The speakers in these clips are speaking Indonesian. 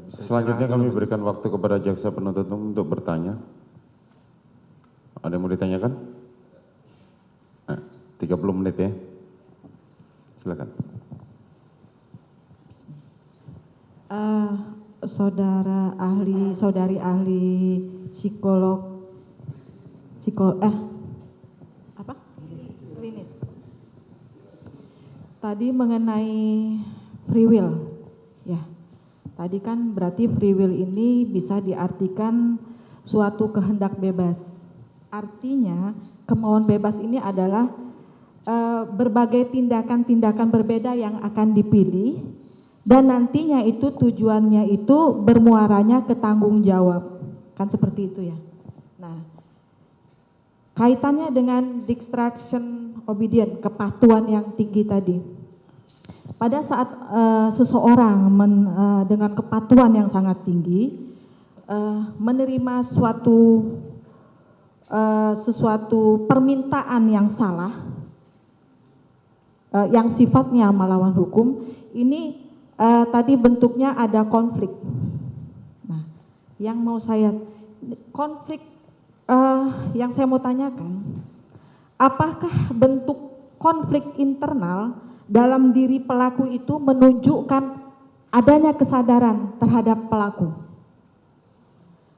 Selanjutnya kami berikan waktu kepada jaksa penuntut umum untuk bertanya. Ada yang mau ditanyakan? Nah, 30 menit ya. Silakan. Saudari ahli klinis. Tadi mengenai free will, ya. Tadi kan berarti free will ini bisa diartikan suatu kehendak bebas. Artinya kemauan bebas ini adalah berbagai tindakan-tindakan berbeda yang akan dipilih dan nantinya itu tujuannya itu bermuaranya ke tanggung jawab. Kan seperti itu ya. Nah, kaitannya dengan distraction obedient, kepatuhan yang tinggi tadi. Pada saat seseorang dengan kepatuhan yang sangat tinggi menerima sesuatu permintaan yang salah, yang sifatnya melawan hukum, ini tadi bentuknya ada konflik. Nah, konflik yang saya mau tanyakan, apakah bentuk konflik internal dalam diri pelaku itu menunjukkan adanya kesadaran terhadap pelaku?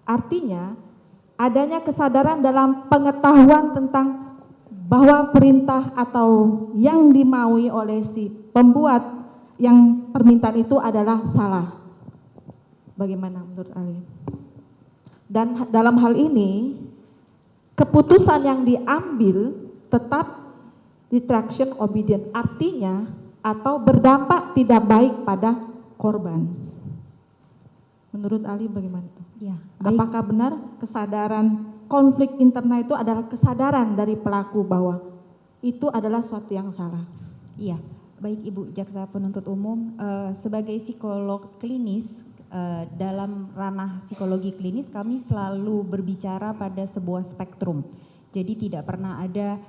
Artinya, adanya kesadaran dalam pengetahuan tentang bahwa perintah atau yang dimaui oleh si pembuat yang permintaan itu adalah salah. Bagaimana menurut Ali? Dan dalam hal ini, keputusan yang diambil tetap distraction obedient, artinya atau berdampak tidak baik pada korban. Menurut Ali bagaimana itu? Ya, apakah benar kesadaran konflik internal itu adalah kesadaran dari pelaku bahwa itu adalah sesuatu yang salah? Iya, baik Ibu Jaksa Penuntut Umum, sebagai psikolog klinis, dalam ranah psikologi klinis kami selalu berbicara pada sebuah spektrum. Jadi tidak pernah ada,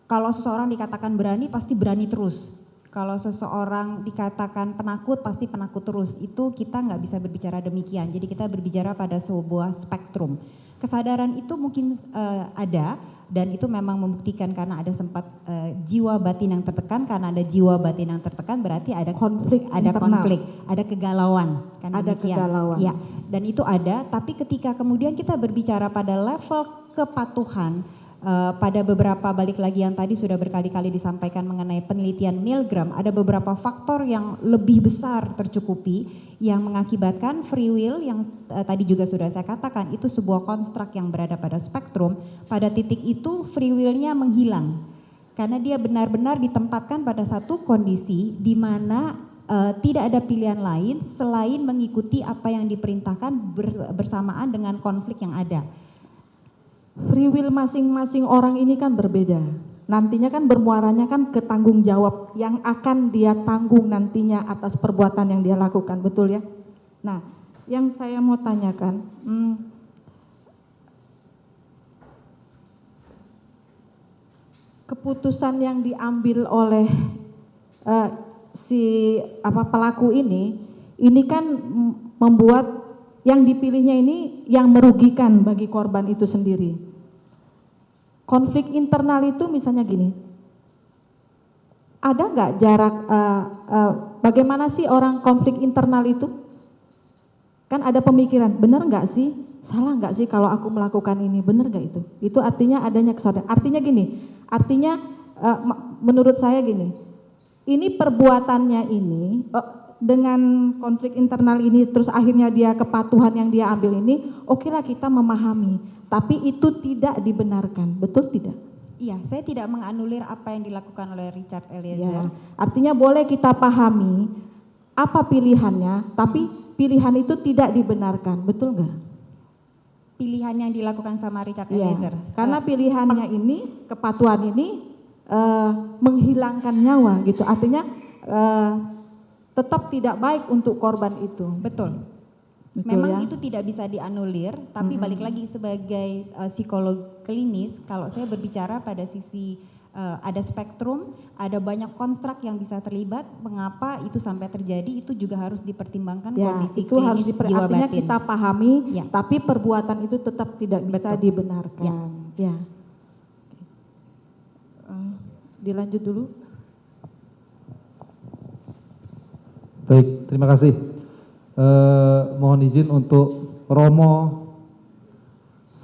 kalau seseorang dikatakan berani pasti berani terus. Kalau seseorang dikatakan penakut pasti penakut terus. Itu kita nggak bisa berbicara demikian. Jadi kita berbicara pada sebuah spektrum. Kesadaran itu mungkin ada dan itu memang membuktikan karena ada sempat jiwa batin yang tertekan. Karena ada jiwa batin yang tertekan berarti ada konflik, ada kegalauan. Kan ada demikian. Kegalauan. Ya, dan itu ada. Tapi ketika kemudian kita berbicara pada level kepatuhan, pada beberapa, balik lagi yang tadi sudah berkali-kali disampaikan mengenai penelitian Milgram, ada beberapa faktor yang lebih besar tercukupi yang mengakibatkan free will yang tadi juga sudah saya katakan itu sebuah konstruk yang berada pada spektrum. Pada titik itu free will-nya menghilang karena dia benar-benar ditempatkan pada satu kondisi di mana tidak ada pilihan lain selain mengikuti apa yang diperintahkan bersamaan dengan konflik yang ada. Free will masing-masing orang ini kan berbeda. Nantinya kan bermuaranya kan ke tanggung jawab yang akan dia tanggung nantinya atas perbuatan yang dia lakukan, betul ya? Nah, yang saya mau tanyakan, keputusan yang diambil oleh pelaku ini kan membuat yang dipilihnya ini yang merugikan bagi korban itu sendiri. Konflik internal itu misalnya gini, ada nggak jarak, bagaimana sih orang konflik internal itu? Kan ada pemikiran, benar nggak sih, salah nggak sih kalau aku melakukan ini, benar nggak itu? Itu artinya adanya kesadaran. Artinya gini, menurut saya gini, ini perbuatannya ini, dengan konflik internal ini terus akhirnya dia kepatuhan yang dia ambil ini, oke lah kita memahami, tapi itu tidak dibenarkan, betul tidak? Iya, saya tidak menganulir apa yang dilakukan oleh Richard Eliezer. Ya, artinya boleh kita pahami apa pilihannya, tapi pilihan itu tidak dibenarkan, betul nggak? Pilihan yang dilakukan sama Richard Ya, Eliezer. karena pilihannya ini, kepatuhan ini menghilangkan nyawa gitu, artinya tetap tidak baik untuk korban itu. Betul. ya? Memang itu tidak bisa dianulir, tapi balik lagi sebagai psikolog klinis, kalau saya berbicara pada sisi ada spektrum, ada banyak konstruk yang bisa terlibat. Mengapa itu sampai terjadi? Itu juga harus dipertimbangkan Ya, kondisi itu harus klinis jiwa artinya batin. kita pahami, Ya. tapi perbuatan itu tetap tidak bisa Betul. dibenarkan. Ya. Dilanjut dulu. Baik, terima kasih. Mohon izin untuk Romo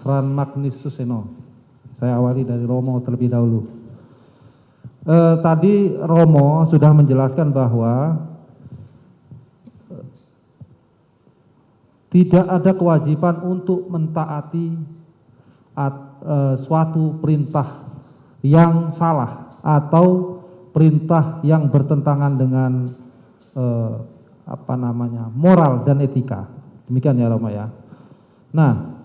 Fran Magnis Suseno. Saya awali dari Romo terlebih dahulu. Tadi Romo sudah menjelaskan bahwa tidak ada kewajiban untuk mentaati suatu perintah yang salah atau perintah yang bertentangan dengan moral dan etika. Demikian ya Romo ya. Nah,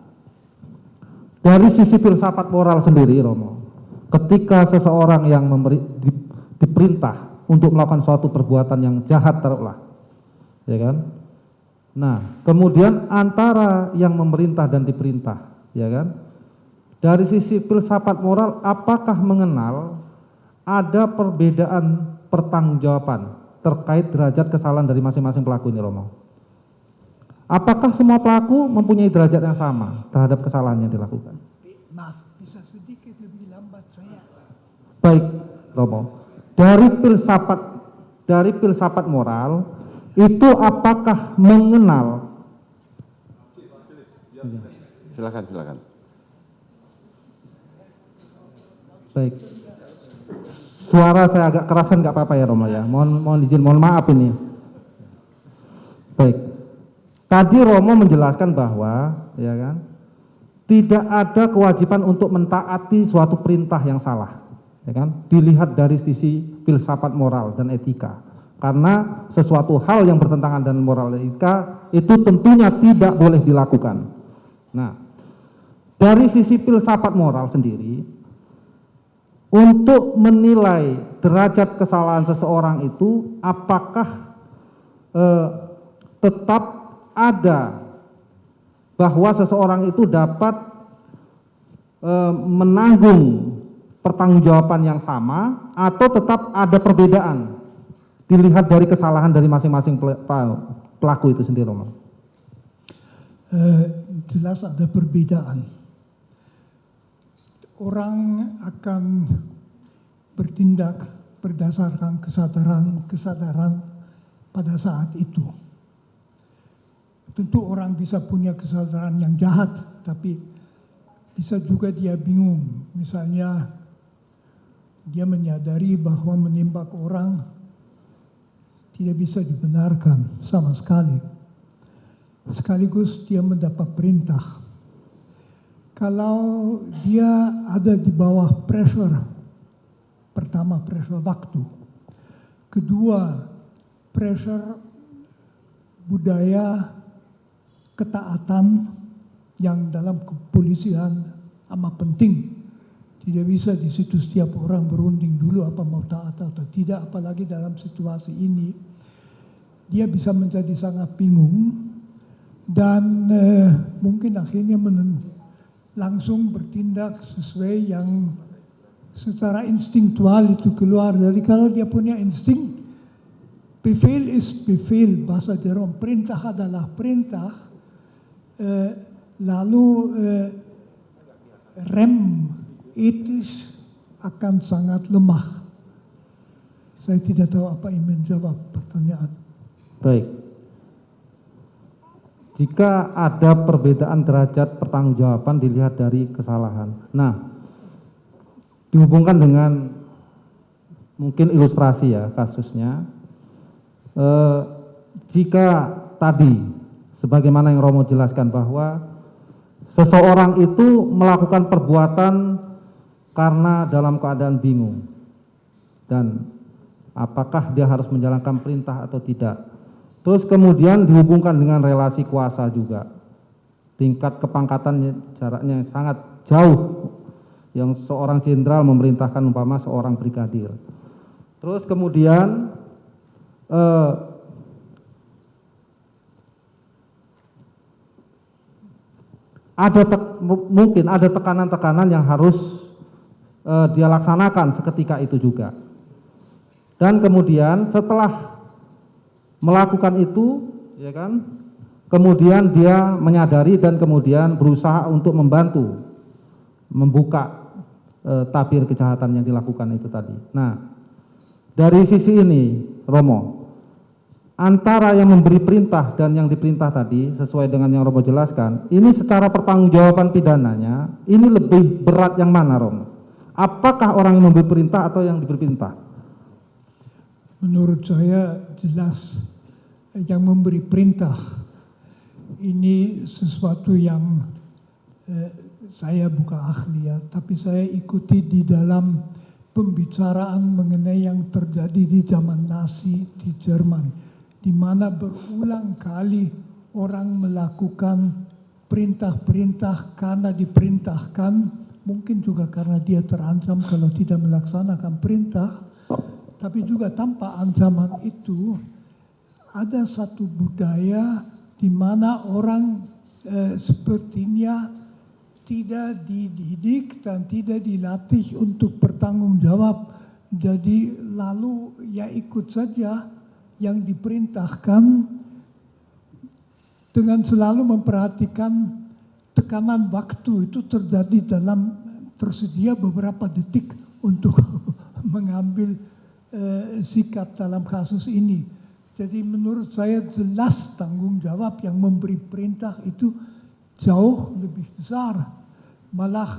dari sisi filsafat moral sendiri Romo, ketika seseorang yang diperintah untuk melakukan suatu perbuatan yang jahat taruhlah, ya kan? Nah, kemudian antara yang memerintah dan diperintah, ya kan? Dari sisi filsafat moral, apakah mengenal ada perbedaan pertanggungjawaban terkait derajat kesalahan dari masing-masing pelaku ini, Romo? Apakah semua pelaku mempunyai derajat yang sama terhadap kesalahan yang dilakukan? Maaf, bisa sedikit lebih lambat saya. Baik, Romo. Dari filsafat moral itu apakah mengenal? Silakan. Baik. Suara saya agak kerasan, nggak apa-apa ya Romo ya. Mohon izin, mohon maaf ini. Baik. Tadi Romo menjelaskan bahwa, ya kan, tidak ada kewajiban untuk mentaati suatu perintah yang salah, ya kan? Dilihat dari sisi filsafat moral dan etika. Karena sesuatu hal yang bertentangan dengan moral dan etika itu tentunya tidak boleh dilakukan. Nah, dari sisi filsafat moral sendiri, untuk menilai derajat kesalahan seseorang itu apakah tetap ada bahwa seseorang itu dapat menanggung pertanggungjawaban yang sama atau tetap ada perbedaan dilihat dari kesalahan dari masing-masing pelaku itu sendiri, Romo? Jelas ada perbedaan. Orang akan bertindak berdasarkan kesadaran pada saat itu. Tentu orang bisa punya kesadaran yang jahat, tapi bisa juga dia bingung. Misalnya dia menyadari bahwa menembak orang tidak bisa dibenarkan sama sekali. Sekaligus dia mendapat perintah. Kalau dia ada di bawah pressure, pertama pressure waktu, kedua pressure budaya ketaatan yang dalam kepolisian amat penting. Tidak bisa di situ setiap orang berunding dulu apa mau taat atau tidak, apalagi dalam situasi ini. Dia bisa menjadi sangat bingung dan mungkin akhirnya langsung bertindak sesuai yang secara instingtual itu keluar dari, kalau dia punya insting, befehl is befehl, bahasa Jerome, perintah adalah perintah, lalu rem etis akan sangat lemah. Saya tidak tahu apa yang menjawab pertanyaan. Baik. Jika ada perbedaan derajat pertanggungjawaban dilihat dari kesalahan. Nah, dihubungkan dengan mungkin ilustrasi ya kasusnya. Jika tadi, sebagaimana yang Romo jelaskan bahwa seseorang itu melakukan perbuatan karena dalam keadaan bingung. Dan apakah dia harus menjalankan perintah atau tidak. Terus kemudian dihubungkan dengan relasi kuasa juga. Tingkat kepangkatan jaraknya sangat jauh. Yang seorang jenderal memerintahkan umpama seorang brigadir. Terus kemudian mungkin ada tekanan-tekanan yang harus dia laksanakan seketika itu juga. Dan kemudian setelah melakukan itu, ya kan, kemudian dia menyadari dan kemudian berusaha untuk membantu membuka tabir kejahatan yang dilakukan itu tadi. Nah, dari sisi ini, Romo, antara yang memberi perintah dan yang diperintah tadi, sesuai dengan yang Romo jelaskan, ini secara pertanggungjawaban pidananya, ini lebih berat yang mana, Romo? Apakah orang yang memberi perintah atau yang diberi perintah? Menurut saya jelas yang memberi perintah ini sesuatu yang saya bukan ahli ya, tapi saya ikuti di dalam pembicaraan mengenai yang terjadi di zaman Nazi di Jerman, di mana berulang kali orang melakukan perintah-perintah karena diperintahkan, mungkin juga karena dia terancam kalau tidak melaksanakan perintah, tapi juga tanpa ancaman itu ada satu budaya di mana orang sepertinya tidak dididik dan tidak dilatih untuk bertanggung jawab. Jadi lalu ya ikut saja yang diperintahkan dengan selalu memperhatikan tekanan waktu itu terjadi dalam tersedia beberapa detik untuk mengambil sikap dalam kasus ini. Jadi menurut saya jelas tanggung jawab yang memberi perintah itu jauh lebih besar. Malah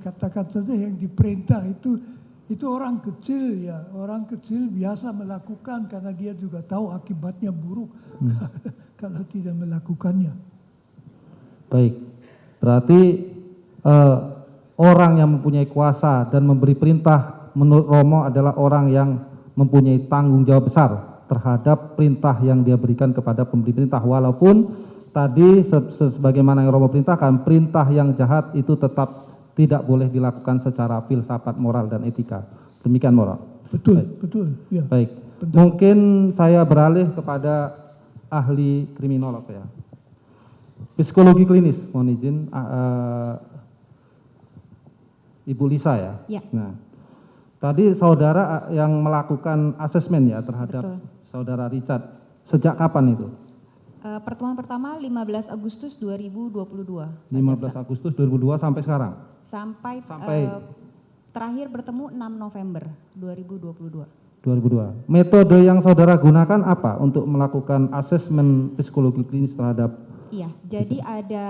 katakan saja yang diperintah itu orang kecil ya, orang kecil biasa melakukan karena dia juga tahu akibatnya buruk kalau tidak melakukannya. Baik, berarti orang yang mempunyai kuasa dan memberi perintah menurut Romo adalah orang yang mempunyai tanggung jawab besar terhadap perintah yang dia berikan kepada pemberi perintah, walaupun tadi sebagaimana yang Romo perintahkan, perintah yang jahat itu tetap tidak boleh dilakukan secara filsafat moral dan etika. Demikian moral. Betul, baik. betul. Ya. Baik. Betul. Mungkin saya beralih kepada ahli kriminolog ya. Psikologi klinis, mohon izin, Ibu Lisa ya. Ya. Nah, tadi saudara yang melakukan asesmen ya terhadap Betul. saudara Richard. Sejak kapan itu? Pertemuan pertama 15 Agustus 2022. 15 Agustus 2002 sampai sekarang? Sampai terakhir bertemu 6 November 2022. 2002. Metode yang saudara gunakan apa untuk melakukan asesmen psikologi klinis terhadap? Iya, jadi ada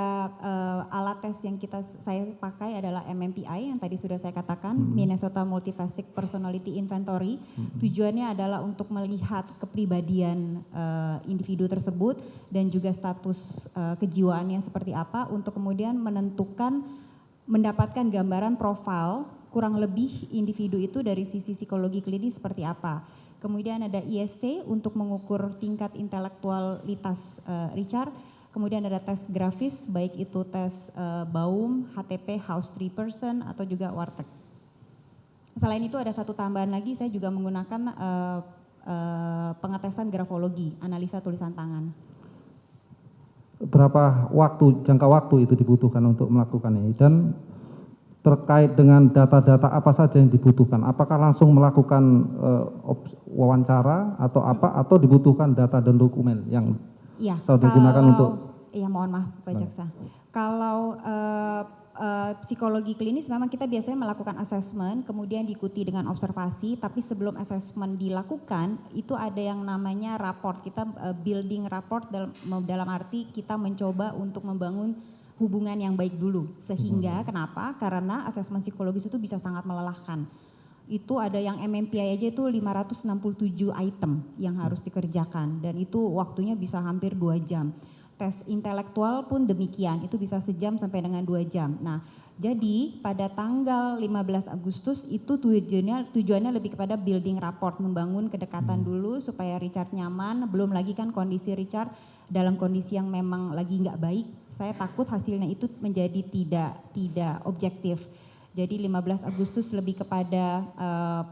alat tes yang saya pakai adalah MMPI yang tadi sudah saya katakan, Minnesota Multifacet Personality Inventory. Tujuannya adalah untuk melihat kepribadian individu tersebut dan juga status kejiwaannya seperti apa untuk kemudian mendapatkan gambaran profil kurang lebih individu itu dari sisi psikologi klinis seperti apa. Kemudian ada IST untuk mengukur tingkat intelektualitas Richard. Kemudian ada tes grafis, baik itu tes Baum, HTP, House 3 Person, atau juga Warteg. Selain itu ada satu tambahan lagi, saya juga menggunakan pengetesan grafologi, analisa tulisan tangan. Berapa jangka waktu itu dibutuhkan untuk melakukan ini? Dan terkait dengan data-data apa saja yang dibutuhkan? Apakah langsung melakukan wawancara atau apa? Atau dibutuhkan data dan dokumen yang Ya, saudara gunakan untuk? Iya, mohon maaf Pak Jaksa. Kalau psikologi klinis memang kita biasanya melakukan assessment, kemudian diikuti dengan observasi, tapi sebelum assessment dilakukan, itu ada yang namanya raport. Kita building raport dalam arti kita mencoba untuk membangun hubungan yang baik dulu. Sehingga kenapa? Karena assessment psikologis itu bisa sangat melelahkan. Itu ada yang MMPI aja itu 567 item yang harus dikerjakan dan itu waktunya bisa hampir 2 jam. Tes intelektual pun demikian, itu bisa sejam sampai dengan 2 jam. Nah, jadi pada tanggal 15 Agustus itu tujuannya lebih kepada building rapport, membangun kedekatan dulu supaya Richard nyaman, belum lagi kan kondisi Richard dalam kondisi yang memang lagi nggak baik. Saya takut hasilnya itu menjadi tidak objektif. Jadi 15 Agustus lebih kepada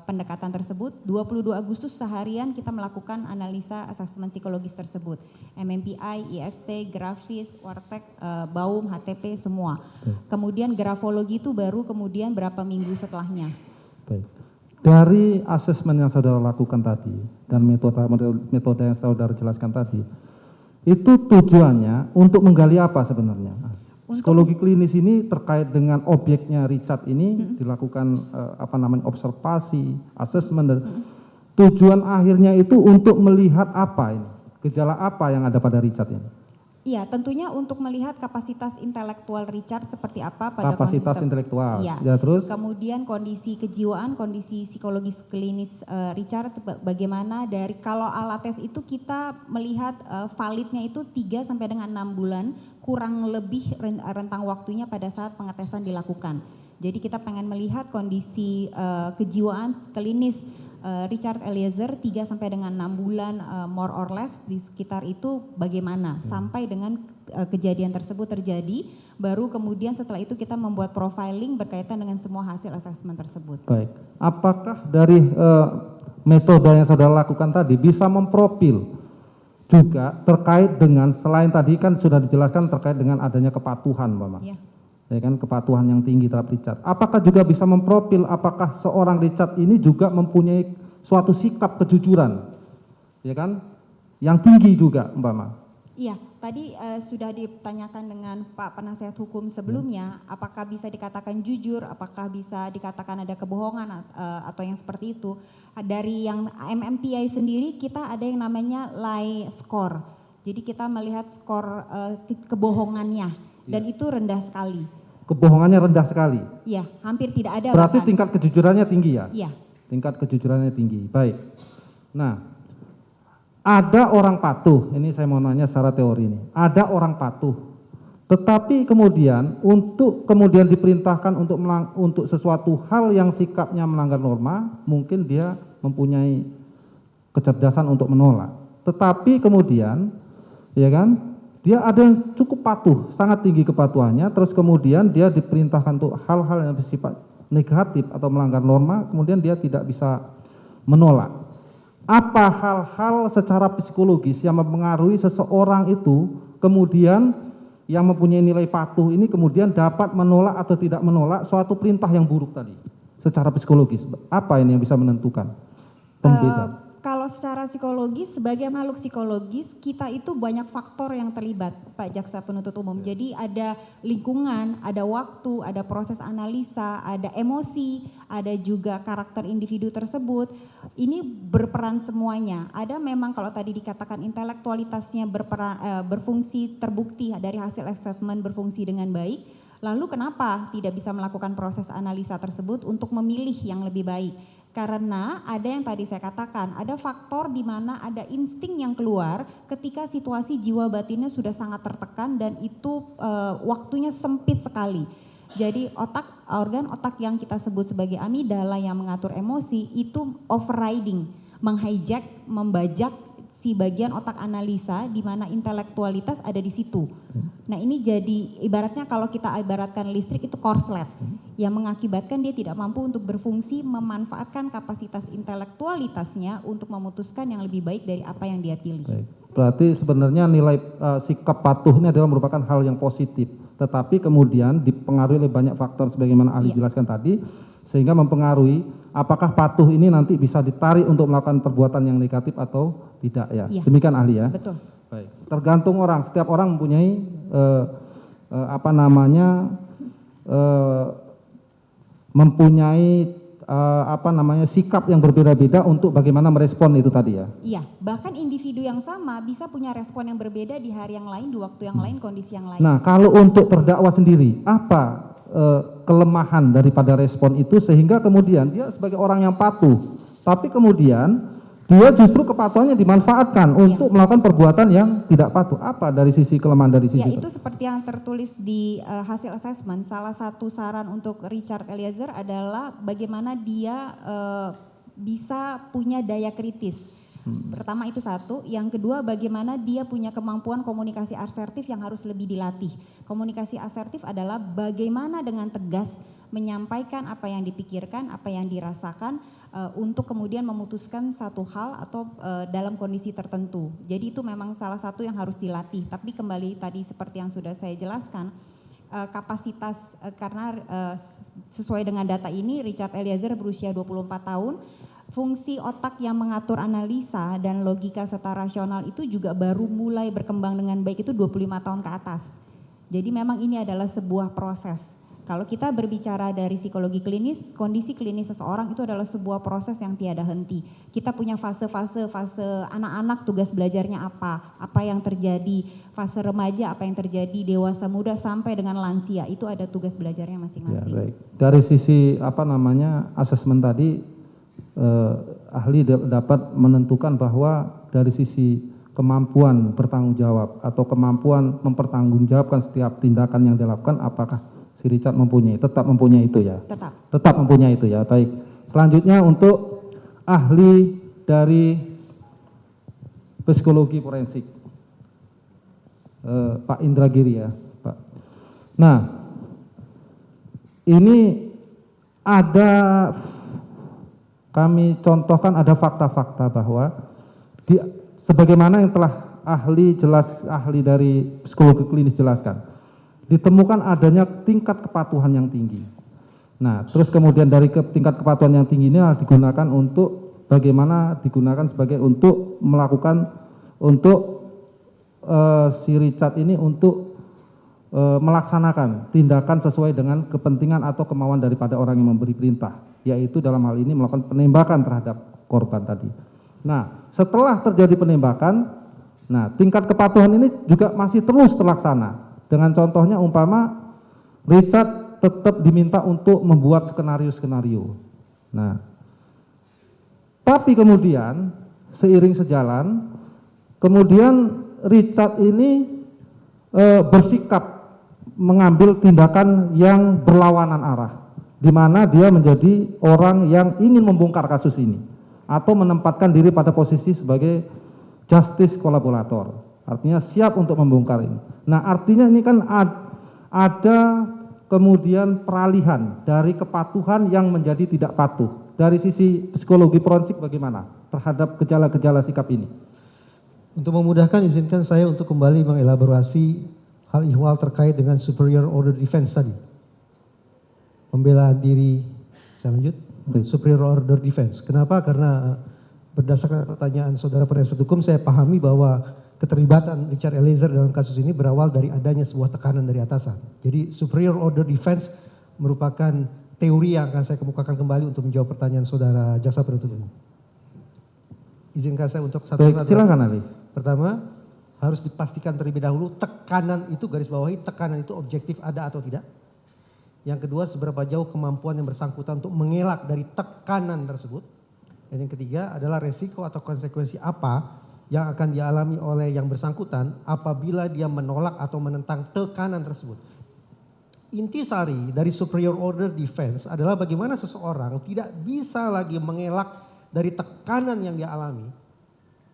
pendekatan tersebut, 22 Agustus seharian kita melakukan analisa asesmen psikologis tersebut. MMPI, IST, grafis, Warteg, Baum, HTP, semua. Kemudian grafologi itu baru kemudian berapa minggu setelahnya. Baik. Dari asesmen yang saudara lakukan tadi dan metode yang saudara jelaskan tadi, itu tujuannya untuk menggali apa sebenarnya? Psikologi klinis ini terkait dengan objeknya Richard ini dilakukan observasi, asesmen, dan tujuan akhirnya itu untuk melihat apa ini? Gejala apa yang ada pada Richard ini? Iya, tentunya untuk melihat kapasitas intelektual Richard seperti apa pada Kapasitas kondisi intelektual. Iya. Ya, terus? Kemudian kondisi kejiwaan, kondisi psikologis klinis Richard bagaimana dari kalau alat tes itu kita melihat validnya itu 3 sampai dengan 6 bulan, kurang lebih rentang waktunya pada saat pengetesan dilakukan. Jadi kita pengen melihat kondisi kejiwaan klinis Richard Eliezer 3 sampai dengan 6 bulan more or less di sekitar itu bagaimana sampai dengan kejadian tersebut terjadi, baru kemudian setelah itu kita membuat profiling berkaitan dengan semua hasil asesmen tersebut. Baik. Apakah dari metode yang saudara lakukan tadi bisa memprofil juga terkait dengan, selain tadi kan sudah dijelaskan terkait dengan adanya kepatuhan, Mama. Ya. Ya kan, kepatuhan yang tinggi terhadap Richard. Apakah juga bisa memprofil apakah seorang Richard ini juga mempunyai suatu sikap kejujuran, ya kan, yang tinggi juga, umpama. Iya, tadi sudah ditanyakan dengan Pak Penasihat Hukum sebelumnya, apakah bisa dikatakan jujur, apakah bisa dikatakan ada kebohongan atau yang seperti itu. Dari yang MMPI sendiri kita ada yang namanya lie score. Jadi kita melihat skor kebohongannya dan itu rendah sekali. Kebohongannya rendah sekali. Iya, hampir tidak ada. Berarti bahkan. tingkat kejujurannya tinggi ya? Iya. Tingkat kejujurannya tinggi. Baik. Nah, ada orang patuh, ini saya mau nanya secara teori ini. Ada orang patuh, tetapi kemudian kemudian diperintahkan untuk sesuatu hal yang sikapnya melanggar norma, mungkin dia mempunyai kecerdasan untuk menolak. Tetapi kemudian, ya kan, dia ada yang cukup patuh, sangat tinggi kepatuhannya, terus kemudian dia diperintahkan untuk hal-hal yang bersifat negatif atau melanggar norma, kemudian dia tidak bisa menolak. Apa hal-hal secara psikologis yang mempengaruhi seseorang itu kemudian yang mempunyai nilai patuh ini kemudian dapat menolak atau tidak menolak suatu perintah yang buruk tadi secara psikologis? Apa ini yang bisa menentukan pembeda? Kalau secara psikologis, sebagai makhluk psikologis, kita itu banyak faktor yang terlibat, Pak Jaksa Penuntut Umum. Jadi ada lingkungan, ada waktu, ada proses analisa, ada emosi, ada juga karakter individu tersebut. Ini berperan semuanya. Ada memang kalau tadi dikatakan intelektualitasnya berfungsi terbukti dari hasil asesmen berfungsi dengan baik. Lalu kenapa tidak bisa melakukan proses analisa tersebut untuk memilih yang lebih baik? Karena ada yang tadi saya katakan, ada faktor di mana ada insting yang keluar ketika situasi jiwa batinnya sudah sangat tertekan dan itu waktunya sempit sekali. Jadi organ otak yang kita sebut sebagai amigdala yang mengatur emosi itu overriding, menghijack, membajak si bagian otak analisa di mana intelektualitas ada di situ. Nah ini jadi ibaratnya kalau kita ibaratkan listrik itu korslet yang mengakibatkan dia tidak mampu untuk berfungsi memanfaatkan kapasitas intelektualitasnya untuk memutuskan yang lebih baik dari apa yang dia pilih. Baik. Berarti sebenarnya nilai sikap patuh ini adalah merupakan hal yang positif, tetapi kemudian dipengaruhi oleh banyak faktor sebagaimana ahli jelaskan tadi, sehingga mempengaruhi apakah patuh ini nanti bisa ditarik untuk melakukan perbuatan yang negatif atau tidak ya. Demikian ahli ya. Betul. Baik. Tergantung orang, setiap orang mempunyai sikap yang berbeda-beda untuk bagaimana merespon itu tadi ya. Iya, bahkan individu yang sama bisa punya respon yang berbeda di hari yang lain, di waktu yang lain, kondisi yang lain. Nah, kalau untuk terdakwa sendiri, apa kelemahan daripada respon itu sehingga kemudian dia sebagai orang yang patuh, tapi kemudian dia justru kepatuhannya dimanfaatkan untuk melakukan perbuatan yang tidak patuh. Apa dari sisi kelemahan dari sisi itu seperti yang tertulis di hasil asesmen. Salah satu saran untuk Richard Eliezer adalah bagaimana dia bisa punya daya kritis. Pertama itu satu, yang kedua bagaimana dia punya kemampuan komunikasi asertif yang harus lebih dilatih. Komunikasi asertif adalah bagaimana dengan tegas menyampaikan apa yang dipikirkan, apa yang dirasakan untuk kemudian memutuskan satu hal atau dalam kondisi tertentu. Jadi itu memang salah satu yang harus dilatih. Tapi kembali tadi seperti yang sudah saya jelaskan, kapasitas karena sesuai dengan data ini Richard Eliezer berusia 24 tahun. Fungsi otak yang mengatur analisa dan logika serta rasional itu juga baru mulai berkembang dengan baik itu 25 tahun ke atas. Jadi memang ini adalah sebuah proses. Kalau kita berbicara dari psikologi klinis, kondisi klinis seseorang itu adalah sebuah proses yang tiada henti. Kita punya fase anak-anak tugas belajarnya apa yang terjadi, fase remaja apa yang terjadi, dewasa muda sampai dengan lansia, itu ada tugas belajarnya masing-masing. Ya, baik. Dari sisi asesmen tadi, ahli dapat menentukan bahwa dari sisi kemampuan bertanggung jawab atau kemampuan mempertanggungjawabkan setiap tindakan yang dilakukan, apakah si Richard tetap mempunyai itu ya? Tetap mempunyai itu ya, baik. Selanjutnya untuk ahli dari psikologi forensik, Pak Indragiri ya, Pak. Nah, ini kami contohkan ada fakta-fakta bahwa sebagaimana yang telah ahli dari psikologi klinis jelaskan, ditemukan adanya tingkat kepatuhan yang tinggi. Nah, terus kemudian dari tingkat kepatuhan yang tinggi ini digunakan untuk melakukan si Richard ini untuk melaksanakan tindakan sesuai dengan kepentingan atau kemauan daripada orang yang memberi perintah, yaitu dalam hal ini melakukan penembakan terhadap korban tadi. Nah, setelah terjadi penembakan, tingkat kepatuhan ini juga masih terus terlaksana. Dengan contohnya umpama Richard tetap diminta untuk membuat skenario-skenario. Nah, tapi kemudian seiring sejalan, kemudian Richard ini bersikap mengambil tindakan yang berlawanan arah, di mana dia menjadi orang yang ingin membongkar kasus ini atau menempatkan diri pada posisi sebagai justice kolaborator, artinya siap untuk membongkar ini. Nah, artinya ini kan ada kemudian peralihan dari kepatuhan yang menjadi tidak patuh. Dari sisi psikologi forensik bagaimana terhadap gejala-gejala sikap ini? Untuk memudahkan, izinkan saya untuk kembali mengelaborasi hal ihwal terkait dengan superior order defense tadi. Pembelaan diri, saya lanjut. Superior order defense. Kenapa? Karena berdasarkan pertanyaan saudara penasihat hukum, saya pahami bahwa keterlibatan Richard Eliezer dalam kasus ini berawal dari adanya sebuah tekanan dari atasan. Jadi superior order defense merupakan teori yang akan saya kemukakan kembali untuk menjawab pertanyaan saudara jaksa penuntut umum. Izinkan saya untuk satu-satu. Silakan Ali. Pertama, harus dipastikan terlebih dahulu tekanan itu, garis bawahi, tekanan itu objektif ada atau tidak. Yang kedua, seberapa jauh kemampuan yang bersangkutan untuk mengelak dari tekanan tersebut. Dan yang ketiga adalah resiko atau konsekuensi apa yang akan dialami oleh yang bersangkutan apabila dia menolak atau menentang tekanan tersebut. Intisari dari superior order defense adalah bagaimana seseorang tidak bisa lagi mengelak dari tekanan yang dia alami,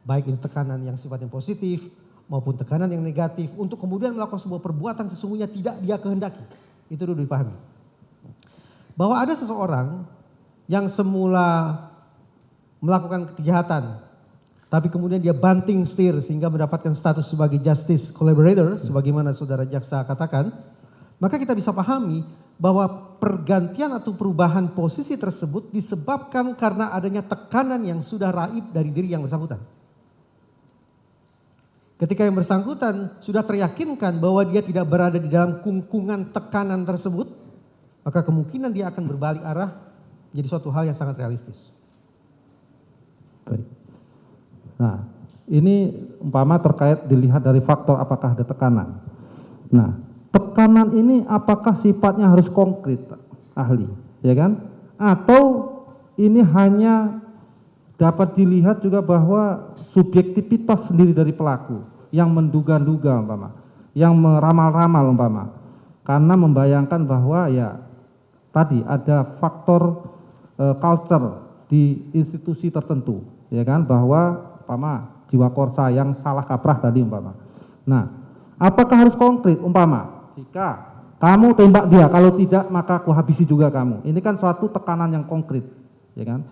baik itu tekanan yang sifatnya positif maupun tekanan yang negatif, untuk kemudian melakukan sebuah perbuatan sesungguhnya tidak dia kehendaki. Itu dulu dipahami. Bahwa ada seseorang yang semula melakukan kejahatan, tapi kemudian dia banting setir sehingga mendapatkan status sebagai justice collaborator, sebagaimana saudara jaksa katakan, maka kita bisa pahami bahwa pergantian atau perubahan posisi tersebut disebabkan karena adanya tekanan yang sudah raib dari diri yang bersangkutan. Ketika yang bersangkutan sudah teryakinkan bahwa dia tidak berada di dalam kungkungan tekanan tersebut, maka kemungkinan dia akan berbalik arah menjadi suatu hal yang sangat realistis. Baik. Nah, ini umpama terkait dilihat dari faktor apakah ada tekanan. Nah, tekanan ini apakah sifatnya harus konkret, ahli, ya kan? Atau ini hanya dapat dilihat juga bahwa subjektivitas sendiri dari pelaku yang menduga-duga umpama, yang meramal-ramal umpama, karena membayangkan bahwa ya tadi ada faktor culture di institusi tertentu, ya kan, bahwa umpama jiwa korsa yang salah kaprah tadi umpama. Nah, apakah harus konkret umpama jika kamu tembak dia, kalau tidak maka aku habisi juga kamu. Ini kan suatu tekanan yang konkret, ya kan?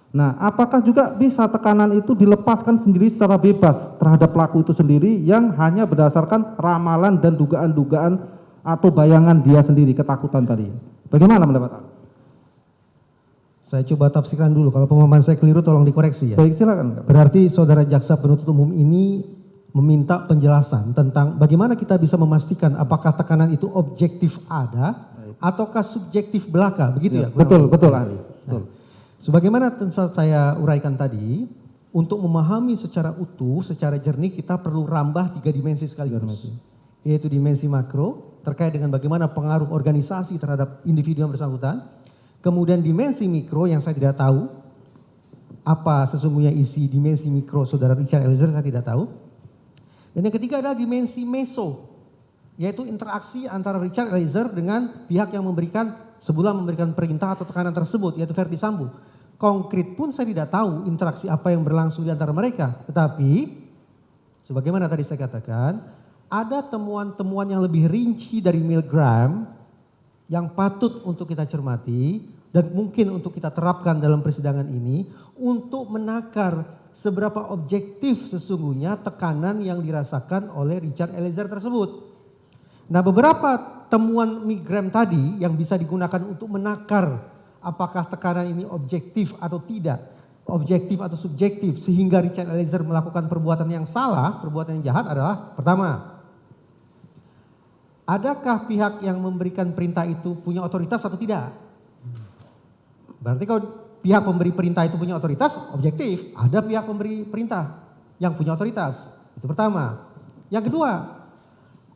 Nah, apakah juga bisa tekanan itu dilepaskan sendiri secara bebas terhadap pelaku itu sendiri yang hanya berdasarkan ramalan dan dugaan-dugaan atau bayangan dia sendiri, ketakutan tadi. Bagaimana pendapat Anda? Saya coba tafsirkan dulu, kalau pemahaman saya keliru tolong dikoreksi ya. Baik, silakan. Berarti saudara jaksa penuntut umum ini meminta penjelasan tentang bagaimana kita bisa memastikan apakah tekanan itu objektif ada ataukah subjektif belaka, begitu ya? Betul, betul ahli. Betul. Sebagaimana tempat saya uraikan tadi, untuk memahami secara utuh, secara jernih kita perlu rambah 3 dimensi sekaligus. Yaitu dimensi makro terkait dengan bagaimana pengaruh organisasi terhadap individu yang bersangkutan. Kemudian dimensi mikro yang saya tidak tahu apa sesungguhnya isi dimensi mikro saudara Richard Eliezer, saya tidak tahu. Dan yang ketiga adalah dimensi meso, yaitu interaksi antara Richard Eliezer dengan pihak yang sebelum memberikan perintah atau tekanan tersebut, yaitu Verdi Sambo. Konkret pun saya tidak tahu interaksi apa yang berlangsung di antara mereka. Tetapi, sebagaimana tadi saya katakan, ada temuan-temuan yang lebih rinci dari Milgram yang patut untuk kita cermati dan mungkin untuk kita terapkan dalam persidangan ini untuk menakar seberapa objektif sesungguhnya tekanan yang dirasakan oleh Richard Eliezer tersebut. Nah, beberapa temuan Milgram tadi yang bisa digunakan untuk menakar apakah tekanan ini objektif atau tidak, objektif atau subjektif, sehingga Richard Eliezer melakukan perbuatan yang salah, perbuatan yang jahat adalah pertama, adakah pihak yang memberikan perintah itu punya otoritas atau tidak? Berarti kalau pihak pemberi perintah itu punya otoritas, objektif. Ada pihak pemberi perintah yang punya otoritas. Itu pertama. Yang kedua,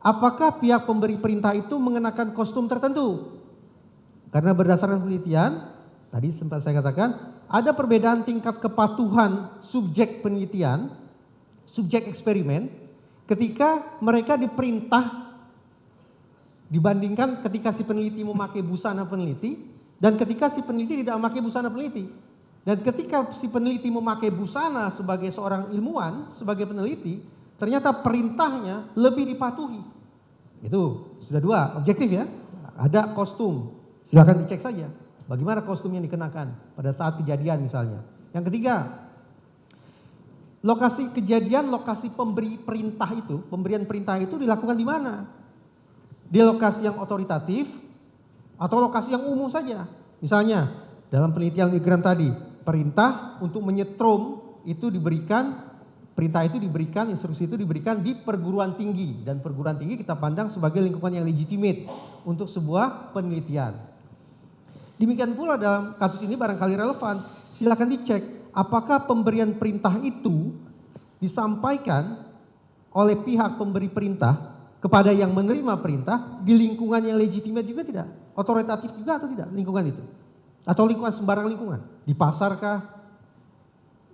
apakah pihak pemberi perintah itu mengenakan kostum tertentu? Karena berdasarkan penelitian, tadi sempat saya katakan, ada perbedaan tingkat kepatuhan subjek penelitian, subjek eksperimen, ketika mereka diperintah dibandingkan ketika si peneliti memakai busana peneliti dan ketika si peneliti tidak memakai busana peneliti. Dan ketika si peneliti memakai busana sebagai seorang ilmuwan, sebagai peneliti, ternyata perintahnya lebih dipatuhi. Itu sudah 2, objektif ya. Ada kostum, silakan dicek saja bagaimana kostum yang dikenakan pada saat kejadian misalnya. Yang ketiga, lokasi kejadian, lokasi pemberi perintah itu, pemberian perintah itu dilakukan di mana? Di lokasi yang otoritatif atau lokasi yang umum saja. Misalnya dalam penelitian Milgram tadi, perintah untuk menyetrum itu diberikan, perintah itu diberikan, instruksi itu diberikan di perguruan tinggi, dan perguruan tinggi kita pandang sebagai lingkungan yang legitimate untuk sebuah penelitian. Demikian pula dalam kasus ini barangkali relevan, silakan dicek apakah pemberian perintah itu disampaikan oleh pihak pemberi perintah kepada yang menerima perintah di lingkungan yang legitimate juga tidak? Otoritatif juga atau tidak lingkungan itu? Atau lingkungan sembarang lingkungan? Di pasar kah?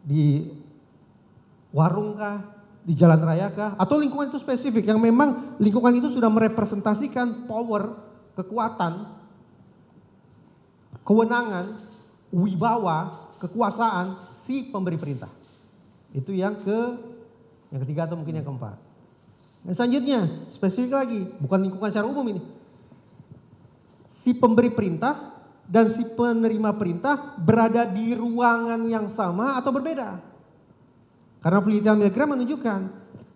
Di warung kah? Di jalan raya kah? Atau lingkungan itu spesifik yang memang lingkungan itu sudah merepresentasikan power, kekuatan, kewenangan, wibawa, kekuasaan si pemberi perintah. Itu yang ketiga atau mungkin yang keempat. Dan selanjutnya, spesifik lagi, bukan lingkungan secara umum ini. Si pemberi perintah dan si penerima perintah berada di ruangan yang sama atau berbeda. Karena penelitian Milgram menunjukkan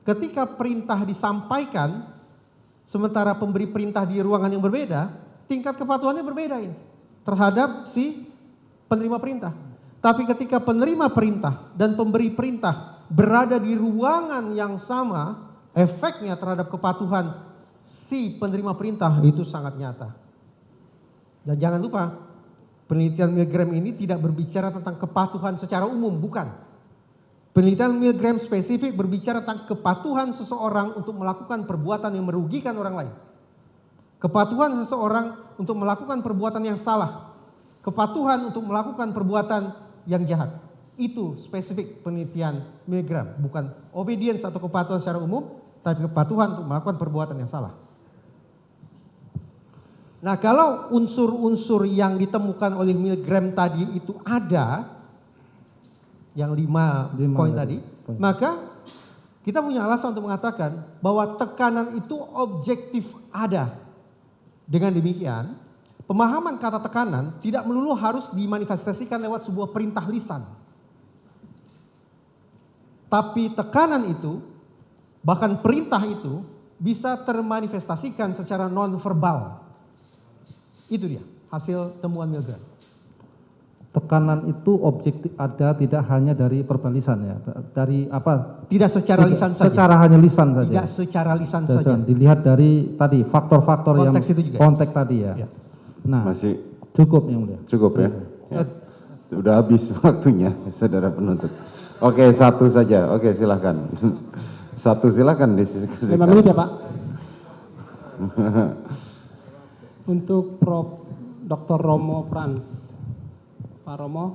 ketika perintah disampaikan sementara pemberi perintah di ruangan yang berbeda, tingkat kepatuhannya berbeda ini terhadap si penerima perintah. Tapi ketika penerima perintah dan pemberi perintah berada di ruangan yang sama, efeknya terhadap kepatuhan si penerima perintah itu sangat nyata. Dan jangan lupa, penelitian Milgram ini tidak berbicara tentang kepatuhan secara umum, bukan. Penelitian Milgram spesifik berbicara tentang kepatuhan seseorang untuk melakukan perbuatan yang merugikan orang lain. Kepatuhan seseorang untuk melakukan perbuatan yang salah. Kepatuhan untuk melakukan perbuatan yang jahat. Itu spesifik penelitian Milgram, bukan obedience atau kepatuhan secara umum, tapi kepatuhan untuk melakukan perbuatan yang salah. Nah, kalau unsur-unsur yang ditemukan oleh Milgram tadi itu ada, yang 5 poin tadi, maka kita punya alasan untuk mengatakan bahwa tekanan itu objektif ada. Dengan demikian, pemahaman kata tekanan tidak melulu harus dimanifestasikan lewat sebuah perintah lisan. Tapi tekanan itu, bahkan perintah itu, bisa termanifestasikan secara non-verbal. Itu dia hasil temuan Milgram. Tekanan itu objektif ada, tidak hanya dari verbalisan ya, dari apa? Tidak secara lisan saja. Secara hanya lisan saja. Tidak secara lisan Lisan. saja. Dilihat dari tadi faktor-faktor yang Konteks itu juga. konteks tadi ya. Ya. Nah, Masih cukup yang mulia. cukup ya? Sudah habis waktunya, saudara penuntut. Oke, satu saja. Oke, silahkan. Satu silahkan diskusikan. 5 menit ya Pak. Untuk Prof. Dr. Romo Frans. Pak Romo.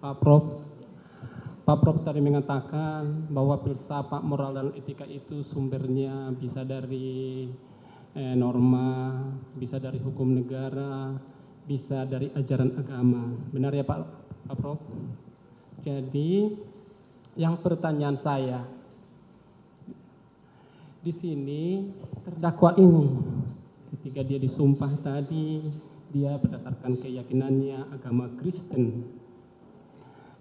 Pak Prof tadi mengatakan bahwa filsafat moral dan etika itu sumbernya bisa dari norma, bisa dari hukum negara, bisa dari ajaran agama. Benar ya Pak Prof? Jadi yang pertanyaan saya, di sini terdakwa ini ketika dia disumpah tadi, dia berdasarkan keyakinannya agama Kristen.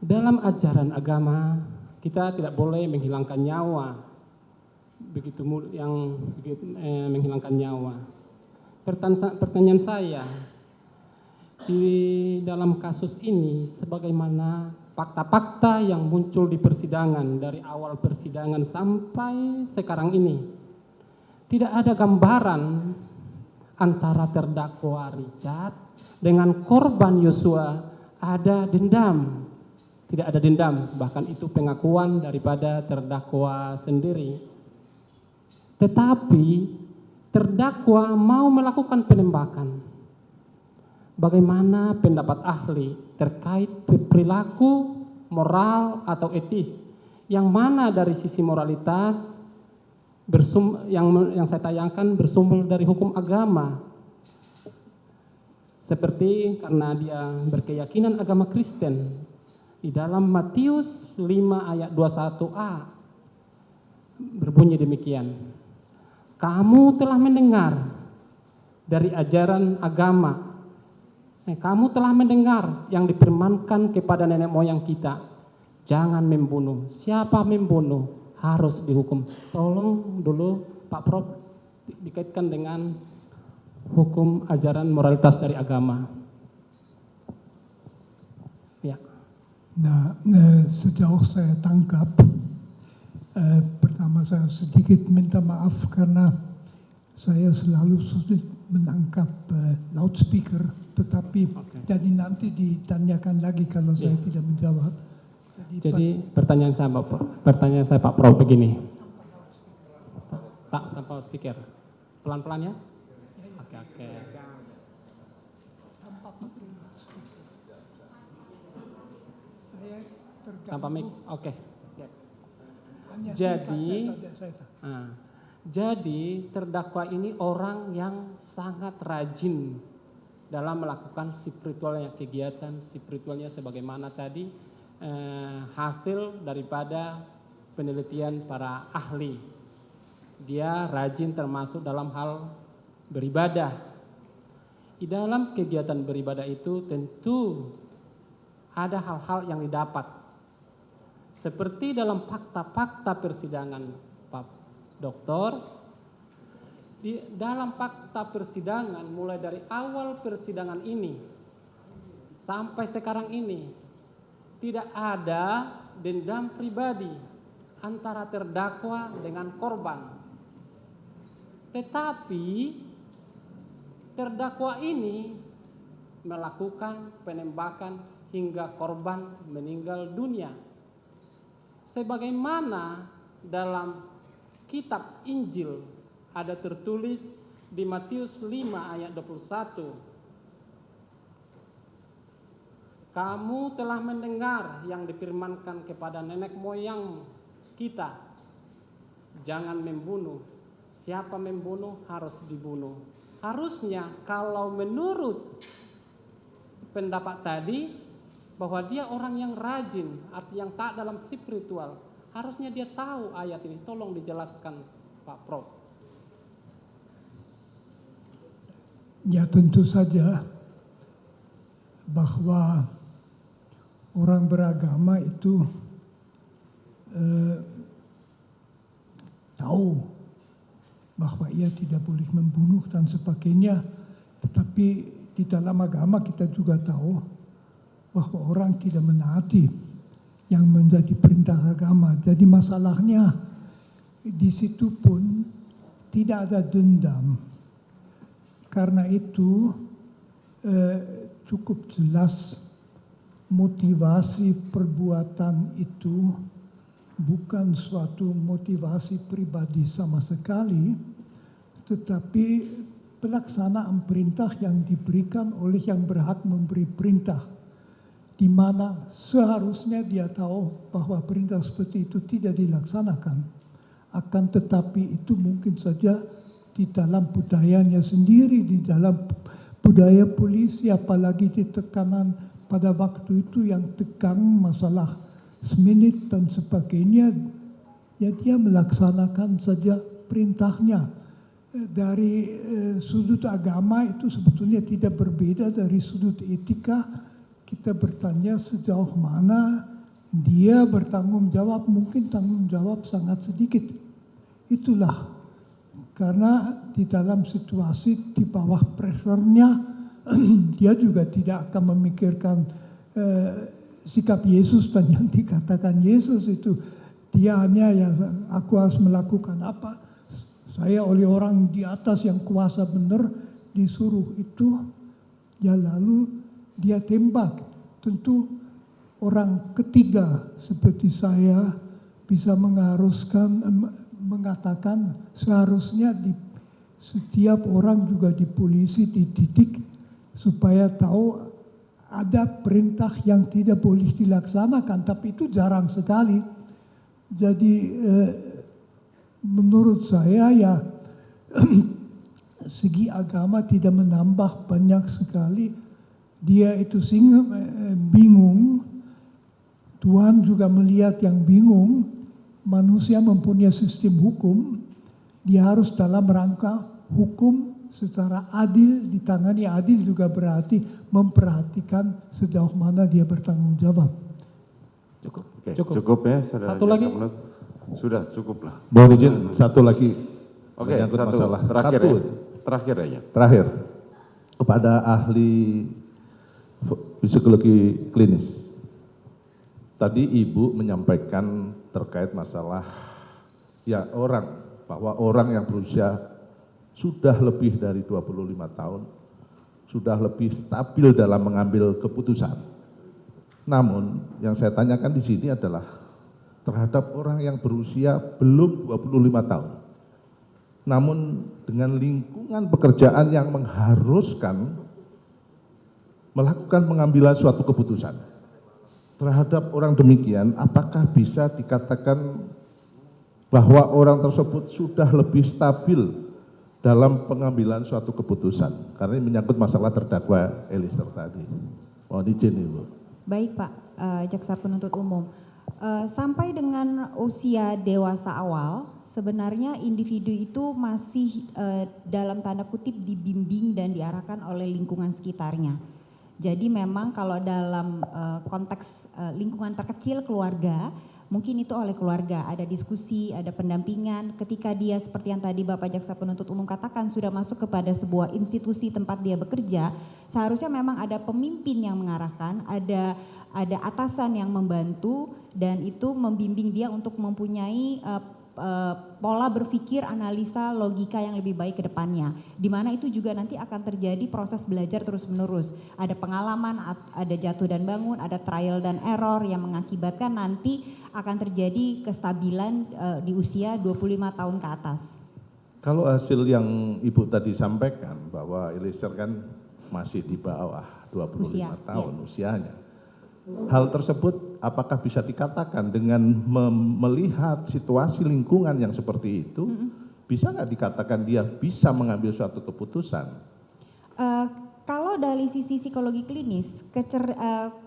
Dalam ajaran agama kita tidak boleh menghilangkan nyawa, menghilangkan nyawa. Pertanyaan saya, di dalam kasus ini sebagaimana fakta-fakta yang muncul di persidangan dari awal persidangan sampai sekarang ini, tidak ada gambaran antara terdakwa Richard dengan korban Yosua ada dendam. Tidak ada dendam, bahkan itu pengakuan daripada terdakwa sendiri. Tetapi terdakwa mau melakukan penembakan. Bagaimana pendapat ahli terkait perilaku moral atau etis? Yang mana dari sisi moralitas yang saya tayangkan bersumber dari hukum agama. Seperti karena dia berkeyakinan agama Kristen. Di dalam Matius 5 ayat 21a berbunyi demikian. Kamu telah mendengar dari ajaran agama. Kamu telah mendengar yang difirmankan kepada nenek moyang kita. Jangan membunuh. Siapa membunuh harus dihukum. Tolong dulu Pak Prof dikaitkan dengan hukum ajaran moralitas dari agama. Ya. Nah, sejauh saya tangkap, pertama saya sedikit minta maaf karena saya selalu sulit menangkap loudspeaker, tetapi jadi nanti ditanyakan lagi kalau saya tidak menjawab. Jadi pertanyaan saya Pak Prof begini. Tak tanpa speaker. Pelan-pelan ya? Oke. Tanpa mic. Oke. Jadi terdakwa ini orang yang sangat rajin dalam melakukan spiritualnya, kegiatan spiritualnya sebagaimana tadi hasil daripada penelitian para ahli. Dia rajin termasuk dalam hal beribadah. Di dalam kegiatan beribadah itu tentu ada hal-hal yang didapat. Seperti dalam fakta-fakta persidangan Pak Doktor, di dalam fakta persidangan mulai dari awal persidangan ini sampai sekarang ini tidak ada dendam pribadi antara terdakwa dengan korban. Tetapi terdakwa ini melakukan penembakan hingga korban meninggal dunia. Sebagaimana dalam kitab Injil ada tertulis di Matius 5 ayat 21. Kamu telah mendengar yang difirmankan kepada nenek moyang kita. Jangan membunuh. Siapa membunuh harus dibunuh. Harusnya kalau menurut pendapat tadi bahwa dia orang yang rajin, arti yang taat dalam spiritual, harusnya dia tahu ayat ini. Tolong dijelaskan Pak Prof. Ya tentu saja bahwa orang beragama itu tahu bahwa ia tidak boleh membunuh dan sebagainya. Tetapi di dalam agama kita juga tahu bahwa orang tidak menaati yang menjadi perintah agama. Jadi masalahnya di situ pun tidak ada dendam. Karena itu cukup jelas motivasi perbuatan itu bukan suatu motivasi pribadi sama sekali, tetapi pelaksanaan perintah yang diberikan oleh yang berhak memberi perintah, di mana seharusnya dia tahu bahwa perintah seperti itu tidak dilaksanakan. Akan tetapi itu mungkin saja di dalam budayanya sendiri, di dalam budaya polisi, apalagi di tekanan pada waktu itu yang tegang masalah seminit dan sebagainya, ya dia melaksanakan saja perintahnya. Dari sudut agama itu sebetulnya tidak berbeda dari sudut etika. Kita bertanya sejauh mana dia bertanggung jawab, mungkin tanggung jawab sangat sedikit. Itulah karena di dalam situasi di bawah presernya dia juga tidak akan memikirkan sikap Yesus dan yang dikatakan Yesus itu. Dia hanya ya aku harus melakukan apa, saya oleh orang di atas yang kuasa benar disuruh itu, ya lalu dia tembak. Tentu orang ketiga seperti saya bisa mengatakan seharusnya di setiap orang juga di polisi dididik supaya tahu ada perintah yang tidak boleh dilaksanakan, tapi itu jarang sekali. Jadi menurut saya ya segi agama tidak menambah banyak sekali. Dia itu bingung, Tuhan juga melihat yang bingung. Manusia mempunyai sistem hukum, dia harus dalam rangka hukum secara adil ditangani. Adil juga berarti memperhatikan sejauh mana dia bertanggung jawab. Cukup. Oke, cukup ya, saudara. Satu lagi. Sudah cukup lah. Mohon izin satu lagi. Oke, menyangkut satu masalah. terakhir Satu. ya. Terakhir aja. Terakhir, kepada ahli psikologi klinis. Tadi Ibu menyampaikan terkait masalah ya bahwa orang yang berusia sudah lebih dari 25 tahun, sudah lebih stabil dalam mengambil keputusan. Namun yang saya tanyakan di sini adalah terhadap orang yang berusia belum 25 tahun. Namun dengan lingkungan pekerjaan yang mengharuskan melakukan pengambilan suatu keputusan. Terhadap orang demikian, apakah bisa dikatakan bahwa orang tersebut sudah lebih stabil dalam pengambilan suatu keputusan? Karena ini menyangkut masalah terdakwa Eliezer tadi. Mohon izin Ibu. Baik Pak Jaksa Penuntut Umum, sampai dengan usia dewasa awal, sebenarnya individu itu masih dalam tanda kutip dibimbing dan diarahkan oleh lingkungan sekitarnya. Jadi memang kalau dalam konteks lingkungan terkecil keluarga, mungkin itu oleh keluarga, ada diskusi, ada pendampingan. Ketika dia seperti yang tadi Bapak Jaksa Penuntut Umum katakan sudah masuk kepada sebuah institusi tempat dia bekerja, seharusnya memang ada pemimpin yang mengarahkan, ada atasan yang membantu, dan itu membimbing dia untuk mempunyai pola berpikir, analisa, logika yang lebih baik ke depannya. Di mana itu juga nanti akan terjadi proses belajar terus-menerus. Ada pengalaman, ada jatuh dan bangun, ada trial dan error yang mengakibatkan nanti akan terjadi kestabilan di usia 25 tahun ke atas. Kalau hasil yang Ibu tadi sampaikan bahwa Eliezer kan masih di bawah 25 tahun usianya. Hal tersebut apakah bisa dikatakan dengan melihat situasi lingkungan yang seperti itu, bisa nggak dikatakan dia bisa mengambil suatu keputusan? Kalau dari sisi psikologi klinis,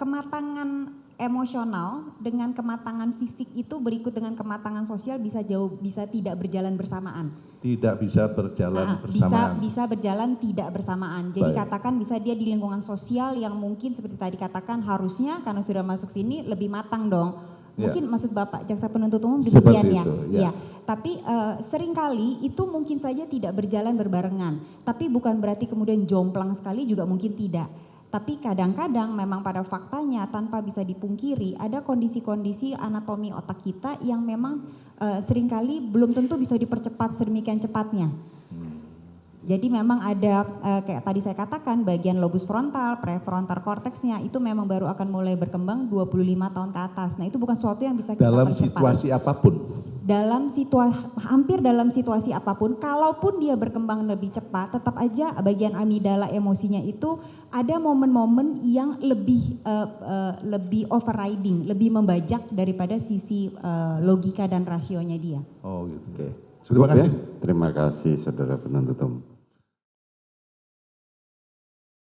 kematangan emosional dengan kematangan fisik itu berikut dengan kematangan sosial bisa tidak berjalan bersamaan. Tidak bisa berjalan bersamaan. Bisa berjalan tidak bersamaan. Jadi Baik. katakan bisa dia di lingkungan sosial yang mungkin seperti tadi katakan harusnya karena sudah masuk sini lebih matang dong Mungkin maksud Bapak jaksa penuntut umum Seperti demikian ya. itu, ya. Iya. Tapi seringkali itu mungkin saja tidak berjalan berbarengan. Tapi bukan berarti kemudian jomplang sekali juga mungkin tidak. Tapi kadang-kadang memang pada faktanya tanpa bisa dipungkiri ada kondisi-kondisi anatomi otak kita yang memang seringkali belum tentu bisa dipercepat sedemikian cepatnya. Jadi memang ada kayak tadi saya katakan bagian lobus frontal, prefrontal cortexnya itu memang baru akan mulai berkembang 25 tahun ke atas. Nah itu bukan sesuatu yang bisa kita Dalam percepat. situasi apapun. Hampir dalam situasi apapun, kalaupun dia berkembang lebih cepat, tetap aja bagian amigdala emosinya itu ada momen-momen yang lebih overriding, lebih membajak daripada sisi logika dan rasionya dia. Oh gitu. Oke. Terima Cukup ya? kasih. Terima kasih saudara penuntut umum.